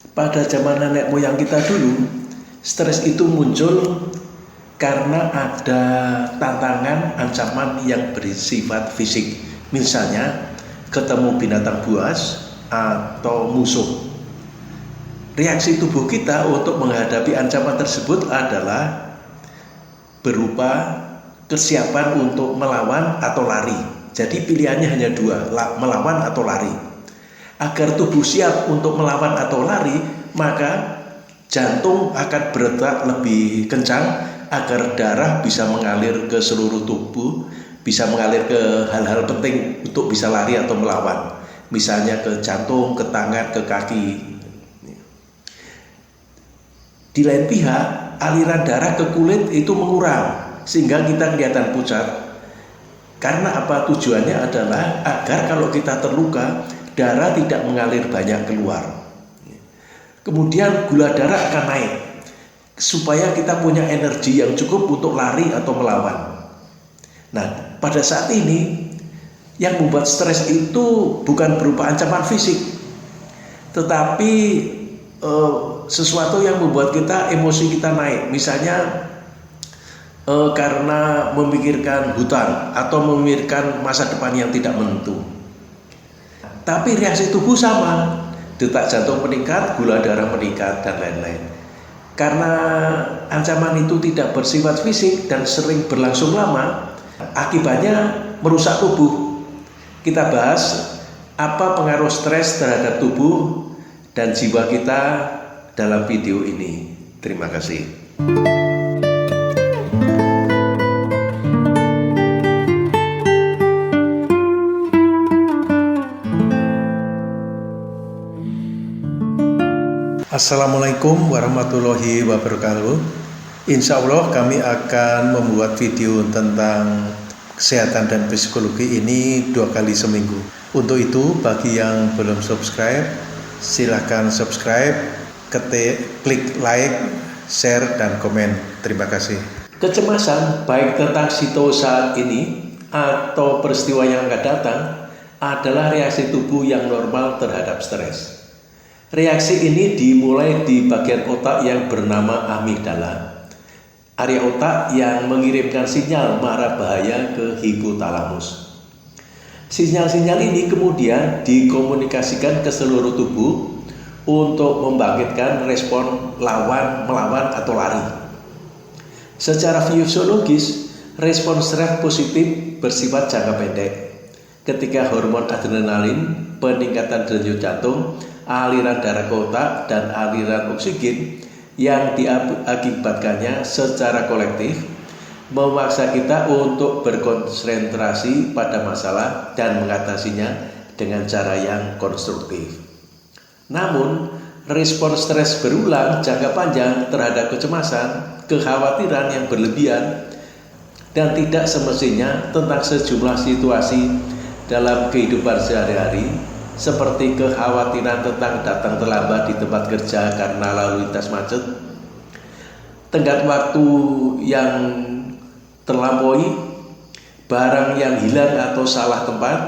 Pada zaman nenek moyang kita dulu, stres itu muncul karena ada tantangan, ancaman yang bersifat fisik. Misalnya, ketemu binatang buas atau musuh. Reaksi tubuh kita untuk menghadapi ancaman tersebut adalah berupa kesiapan untuk melawan atau lari. Jadi pilihannya hanya dua, melawan atau lari. Agar tubuh siap untuk melawan atau lari, maka jantung akan berdetak lebih kencang agar darah bisa mengalir ke seluruh tubuh, bisa mengalir ke hal-hal penting untuk bisa lari atau melawan. Misalnya ke jantung, ke tangan, ke kaki. Di lain pihak, aliran darah ke kulit itu mengurang sehingga kita kelihatan pucat. Karena apa? Tujuannya adalah agar kalau kita terluka, darah tidak mengalir banyak keluar. Kemudian gula darah akan naik supaya kita punya energi yang cukup untuk lari atau melawan. Nah, pada saat ini yang membuat stres itu bukan berupa ancaman fisik, tetapi sesuatu yang membuat kita emosi kita naik. Misalnya karena memikirkan hutang atau memikirkan masa depan yang tidak menentu. Tapi reaksi tubuh sama, detak jantung meningkat, gula darah meningkat, dan lain-lain. Karena ancaman itu tidak bersifat fisik dan sering berlangsung lama, akibatnya merusak tubuh. Kita bahas apa pengaruh stres terhadap tubuh dan jiwa kita dalam video ini. Terima kasih. Assalamualaikum warahmatullahi wabarakatuh. Insya Allah kami akan membuat video tentang kesehatan dan psikologi ini 2 kali seminggu. Untuk itu, bagi yang belum subscribe, silahkan subscribe, klik like, share, dan komen. Terima kasih. Kecemasan baik tentang situasi saat ini atau peristiwa yang akan datang adalah reaksi tubuh yang normal terhadap stres. Reaksi ini dimulai di bagian otak yang bernama amigdala, area otak yang mengirimkan sinyal marah bahaya ke hipotalamus. Sinyal-sinyal ini kemudian dikomunikasikan ke seluruh tubuh untuk membangkitkan respon lawan, melawan, atau lari. Secara fisiologis, respon stres positif bersifat jangka pendek. Ketika hormon adrenalin, peningkatan denyut jantung, aliran darah ke otak, dan aliran oksigen yang diakibatkannya secara kolektif memaksa kita untuk berkonsentrasi pada masalah dan mengatasinya dengan cara yang konstruktif. Namun, respon stres berulang jangka panjang terhadap kecemasan, kekhawatiran yang berlebihan, dan tidak semestinya tentang sejumlah situasi dalam kehidupan sehari-hari, seperti kekhawatiran tentang datang terlambat di tempat kerja karena lalu lintas macet, tenggat waktu yang terlampaui, barang yang hilang atau salah tempat,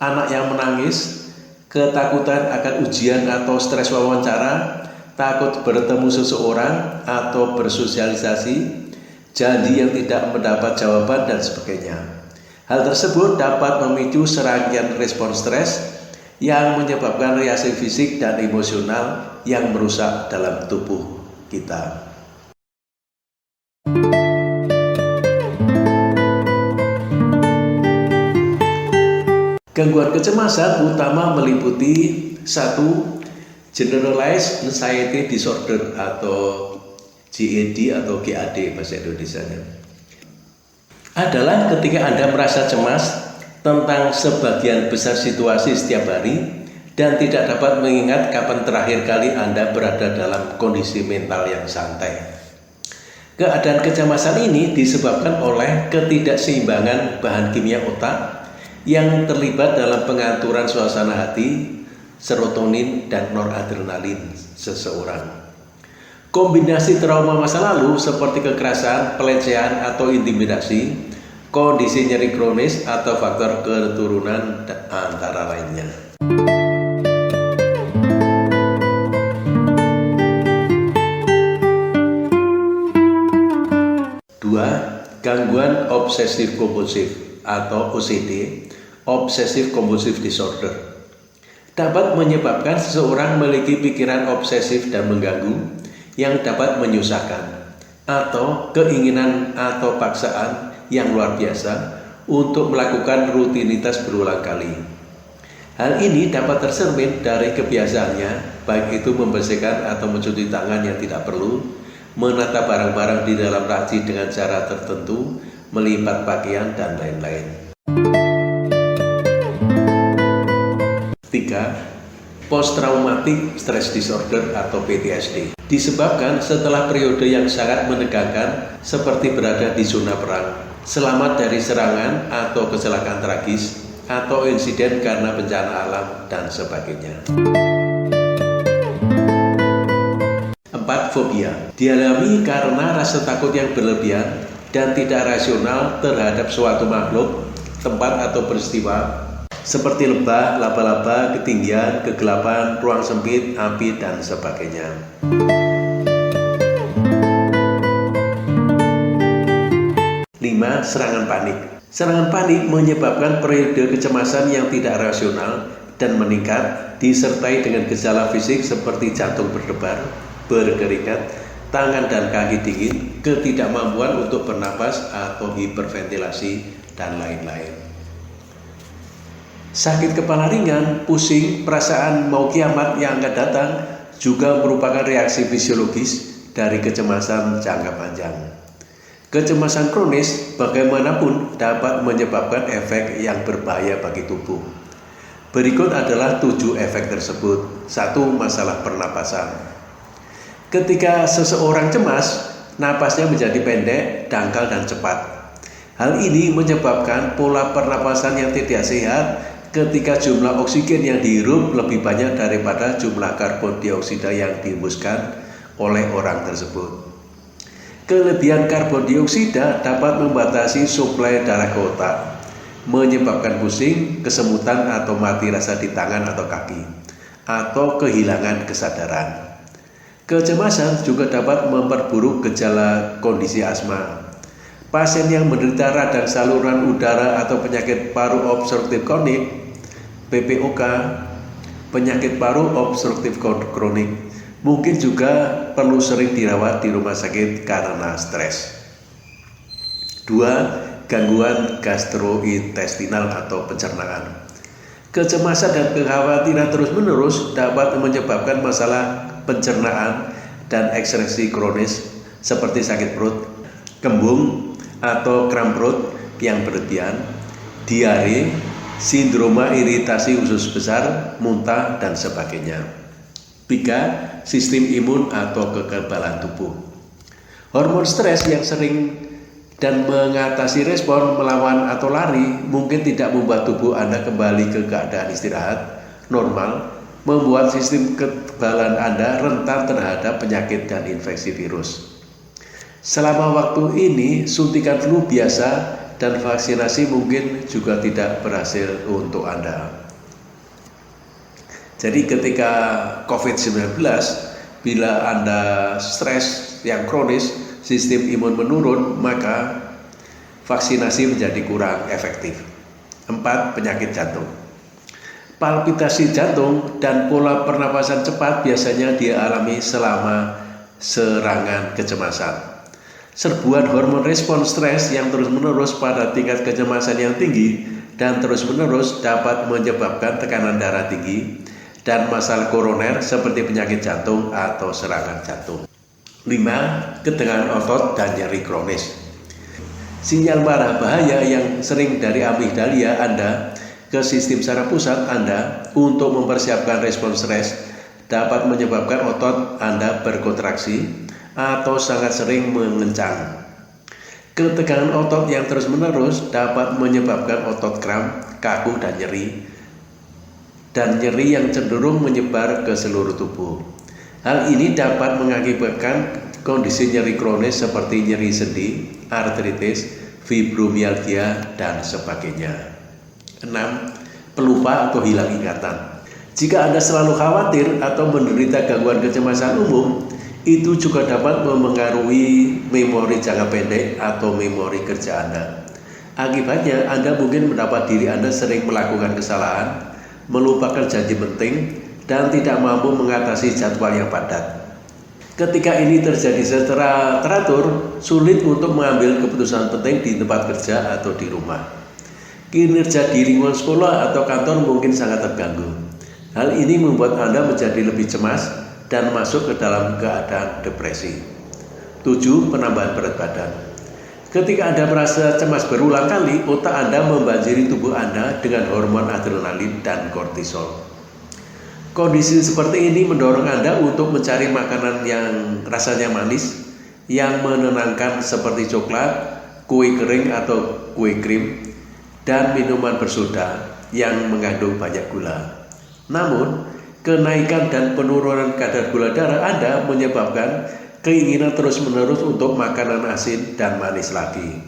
anak yang menangis, ketakutan akan ujian atau stres wawancara, takut bertemu seseorang atau bersosialisasi, janji yang tidak mendapat jawaban, dan sebagainya. Hal tersebut dapat memicu serangkaian respon stres yang menyebabkan reaksi fisik dan emosional yang merusak dalam tubuh kita. Gangguan kecemasan utama meliputi 1. Generalized Anxiety Disorder atau GAD atau GAD bahasa Indonesianya. Adalah ketika Anda merasa cemas tentang sebagian besar situasi setiap hari dan tidak dapat mengingat kapan terakhir kali Anda berada dalam kondisi mental yang santai. Keadaan kecemasan ini disebabkan oleh ketidakseimbangan bahan kimia otak yang terlibat dalam pengaturan suasana hati, serotonin, dan noradrenalin seseorang. Kombinasi trauma masa lalu seperti kekerasan, pelecehan, atau intimidasi, kondisi nyeri kronis, atau faktor keturunan antara lainnya. Gangguan obsesif kompulsif atau OCD, Obsessive Compulsive Disorder, dapat menyebabkan seseorang memiliki pikiran obsesif dan mengganggu yang dapat menyusahkan, atau keinginan atau paksaan yang luar biasa untuk melakukan rutinitas berulang kali. Hal ini dapat tercermin dari kebiasaannya, baik itu membersihkan atau mencuci tangan yang tidak perlu, menata barang-barang di dalam laci dengan cara tertentu, melipat pakaian, dan lain-lain. 3. Post-traumatic stress disorder atau PTSD, disebabkan setelah periode yang sangat menegangkan seperti berada di zona perang, selamat dari serangan atau kecelakaan tragis, atau insiden karena bencana alam, dan sebagainya. 4. Fobia, dialami karena rasa takut yang berlebihan dan tidak rasional terhadap suatu makhluk, tempat atau peristiwa, seperti lebah, laba-laba, ketinggian, kegelapan, ruang sempit, api, dan sebagainya. 5. Serangan panik. Serangan panik menyebabkan periode kecemasan yang tidak rasional dan meningkat, disertai dengan gejala fisik seperti jantung berdebar, berkeringat, tangan dan kaki dingin, ketidakmampuan untuk bernapas atau hiperventilasi, dan lain-lain. Sakit kepala ringan, pusing, perasaan mau kiamat yang akan datang juga merupakan reaksi fisiologis dari kecemasan jangka panjang. Kecemasan kronis bagaimanapun dapat menyebabkan efek yang berbahaya bagi tubuh. Berikut adalah 7 efek tersebut. 1. Masalah pernapasan. Ketika seseorang cemas, napasnya menjadi pendek, dangkal, dan cepat. Hal ini menyebabkan pola pernapasan yang tidak sehat ketika jumlah oksigen yang dihirup lebih banyak daripada jumlah karbon dioksida yang dihembuskan oleh orang tersebut. Kelebihan karbon dioksida dapat membatasi suplai darah ke otak, menyebabkan pusing, kesemutan atau mati rasa di tangan atau kaki, atau kehilangan kesadaran. Kecemasan juga dapat memperburuk gejala kondisi asma. Pasien yang menderita radang saluran udara atau penyakit paru obstruktif kronik PPOK, penyakit paru obstruktif kronik, mungkin juga perlu sering dirawat di rumah sakit karena stres. 2. Gangguan gastrointestinal atau pencernaan. Kecemasan dan kekhawatiran terus-menerus dapat menyebabkan masalah pencernaan dan ekstresi kronis seperti sakit perut, kembung atau kram perut yang berlebihan, diare, sindroma iritasi usus besar, muntah, dan sebagainya. 3. Sistem imun atau kekebalan tubuh. Hormon stres yang sering dan mengatasi respon melawan atau lari mungkin tidak membuat tubuh Anda kembali ke keadaan istirahat normal, membuat sistem kekebalan Anda rentan terhadap penyakit dan infeksi virus. Selama waktu ini, suntikan flu biasa dan vaksinasi mungkin juga tidak berhasil untuk Anda. Jadi ketika COVID-19, bila Anda stres yang kronis, sistem imun menurun, maka vaksinasi menjadi kurang efektif. 4. Penyakit jantung. Palpitasi jantung dan pola pernapasan cepat biasanya dialami selama serangan kecemasan. Serbuan hormon respon stres yang terus-menerus pada tingkat kecemasan yang tinggi dan terus-menerus dapat menyebabkan tekanan darah tinggi dan masalah koroner seperti penyakit jantung atau serangan jantung. 5. Ketegangan otot dan nyeri kronis. Sinyal marah bahaya yang sering dari amigdalia Anda ke sistem saraf pusat Anda untuk mempersiapkan respon stres dapat menyebabkan otot Anda berkontraksi atau sangat sering mengencang. Ketegangan otot yang terus-menerus dapat menyebabkan otot kram, kaku, dan nyeri yang cenderung menyebar ke seluruh tubuh. Hal ini dapat mengakibatkan kondisi nyeri kronis seperti nyeri sendi, artritis, fibromialgia, dan sebagainya. 6. Pelupa atau hilang ingatan. Jika Anda selalu khawatir atau menderita gangguan kecemasan umum, Itu juga dapat memengaruhi memori jangka pendek atau memori kerja Anda. Akibatnya, Anda mungkin mendapat diri Anda sering melakukan kesalahan, melupakan janji penting, dan tidak mampu mengatasi jadwal yang padat. Ketika ini terjadi secara teratur, sulit untuk mengambil keputusan penting di tempat kerja atau di rumah. Kinerja di lingkungan sekolah atau kantor mungkin sangat terganggu. Hal ini membuat Anda menjadi lebih cemas dan masuk ke dalam keadaan depresi. 7. Penambahan berat badan. Ketika Anda merasa cemas berulang kali, otak Anda membanjiri tubuh Anda dengan hormon adrenalin dan kortisol. Kondisi seperti ini mendorong Anda untuk mencari makanan yang rasanya manis, yang menenangkan seperti coklat, kue kering atau kue krim, dan minuman bersoda yang mengandung banyak gula. Namun, kenaikan dan penurunan kadar gula darah Anda menyebabkan keinginan terus-menerus untuk makanan asin dan manis lagi.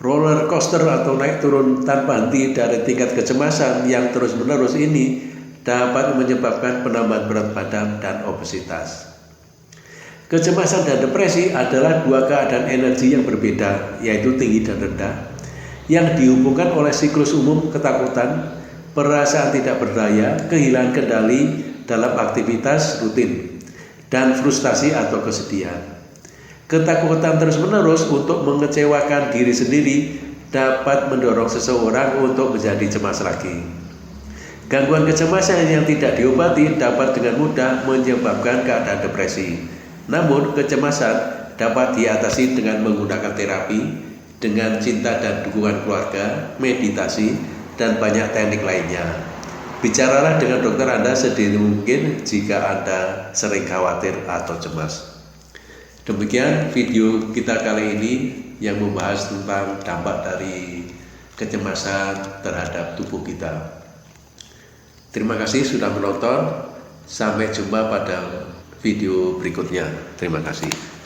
Roller coaster atau naik turun tanpa henti dari tingkat kecemasan yang terus-menerus ini dapat menyebabkan penambahan berat badan dan obesitas. Kecemasan dan depresi adalah dua keadaan energi yang berbeda, yaitu tinggi dan rendah, yang dihubungkan oleh siklus umum ketakutan, perasaan tidak berdaya, kehilangan kendali dalam aktivitas rutin, dan frustasi atau kesedihan. Ketakutan terus-menerus untuk mengecewakan diri sendiri dapat mendorong seseorang untuk menjadi cemas lagi. Gangguan kecemasan yang tidak diobati dapat dengan mudah menyebabkan keadaan depresi. Namun, kecemasan dapat diatasi dengan menggunakan terapi, dengan cinta dan dukungan keluarga, meditasi, dan banyak teknik lainnya. Bicaralah dengan dokter Anda sedini mungkin jika Anda sering khawatir atau cemas. Demikian video kita kali ini yang membahas tentang dampak dari kecemasan terhadap tubuh kita. Terima kasih sudah menonton. Sampai jumpa pada video berikutnya. Terima kasih.